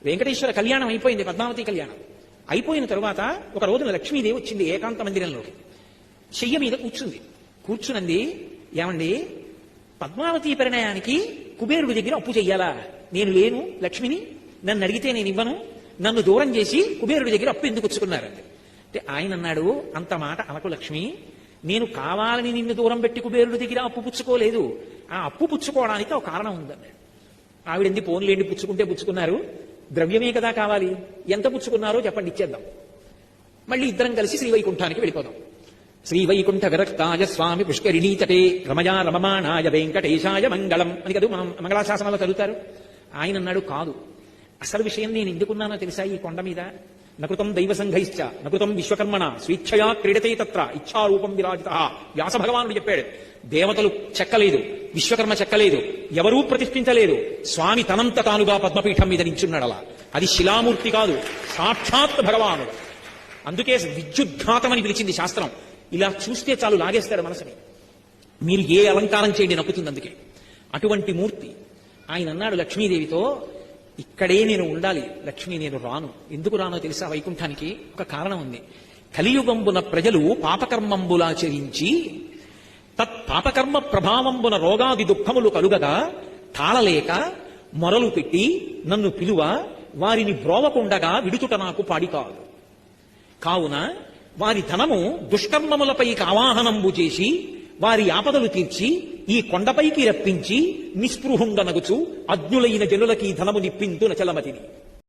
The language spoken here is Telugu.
వెంకటేశ్వర కళ్యాణం అయిపోయింది, పద్మావతి కళ్యాణం అయిపోయిన తరువాత ఒక రోజున లక్ష్మీదేవి వచ్చింది ఏకాంత మందిరంలోకి. చెయ్య మీద కూర్చునంది, ఏమండి పద్మావతి పరిణయానికి కుబేరుడి దగ్గర అప్పు చెయ్యాలా? నేను లేను లక్ష్మిని, నన్ను అడిగితే నేను ఇవ్వను, నన్ను దూరం చేసి కుబేరుడి దగ్గర అప్పు ఎందుకు వచ్చుకున్నారంటే అంటే ఆయన అన్నాడు, అంత మాట అనకు లక్ష్మి, నేను కావాలని నిన్ను దూరం పెట్టి కుబేరుడి దగ్గర అప్పు పుచ్చుకోలేదు, ఆ అప్పు పుచ్చుకోవడానికి ఒక కారణం ఉందన్నాడు. ఆవిడంది పోన్లేండి, పుచ్చుకుంటే పుచ్చుకున్నారు, ద్రవ్యమే కదా కావాలి, ఎంత పుచ్చుకున్నారో చెప్పండి ఇచ్చేద్దాం, మళ్ళీ ఇద్దరం కలిసి శ్రీవైకుంఠానికి వెళ్ళిపోదాం. శ్రీవైకుంఠ విరక్తాయ స్వామి పుష్కరిణీతటే రమయా రమమాణాయ వెంకటేశాయ మంగళం అని కదా మంగళాశాసనాలు చదువుతారు. ఆయన అన్నాడు, కాదు, అసలు విషయం నేను ఎందుకున్నానో తెలుసా ఈ కొండ మీద? నకృతం దైవ సంఘైశ్చ నకృతం విశ్వకర్మణ స్వేచ్ఛయా క్రీడతే తత్ర ఇచ్ఛారూపం విరాజిత. వ్యాస భగవానుడు చెప్పాడు, దేవతలు చెక్కలేదు, విశ్వకర్మ చెక్కలేదు, ఎవరూ ప్రతిష్ఠించలేదు, స్వామి తనంత తానుగా పద్మపీఠం మీద నించున్నాడలా. అది శిలామూర్తి కాదు, సాక్షాత్ భగవానుడు. అందుకే విద్యుద్ఘాతం అని పిలిచింది శాస్త్రం. ఇలా చూస్తే చాలు లాగేస్తాడు మనసుని, మీరు ఏ అలంకారం చేయండి నప్పుతుంది. అందుకే అటువంటి మూర్తి. ఆయన అన్నాడు లక్ష్మీదేవితో, ఇక్కడే నేను ఉండాలి లక్ష్మి, నేను రాను. ఎందుకు రానో తెలుసా? వైకుంఠానికి ఒక కారణం ఉంది. కలియుగంబున ప్రజలు పాపకర్మంబులాచరించి తత్పాపకర్మ ప్రభావంబున రోగాది దుఃఖములు కలుగగా తాళలేక మొరలు పెట్టి నన్ను పిలువ వారిని బ్రోవకుండగా విడుచుట నాకు పాడి కాదు. కావున వారి ధనము దుష్కర్మములపైకి ఆవాహనంబు చేసి వారి ఆపదలు తీర్చి ఈ కొండపైకి రప్పించి నిస్పృహుండనగుచు అజ్ఞులైన జనులకి ధనము నిప్పింతు నచలమతిని.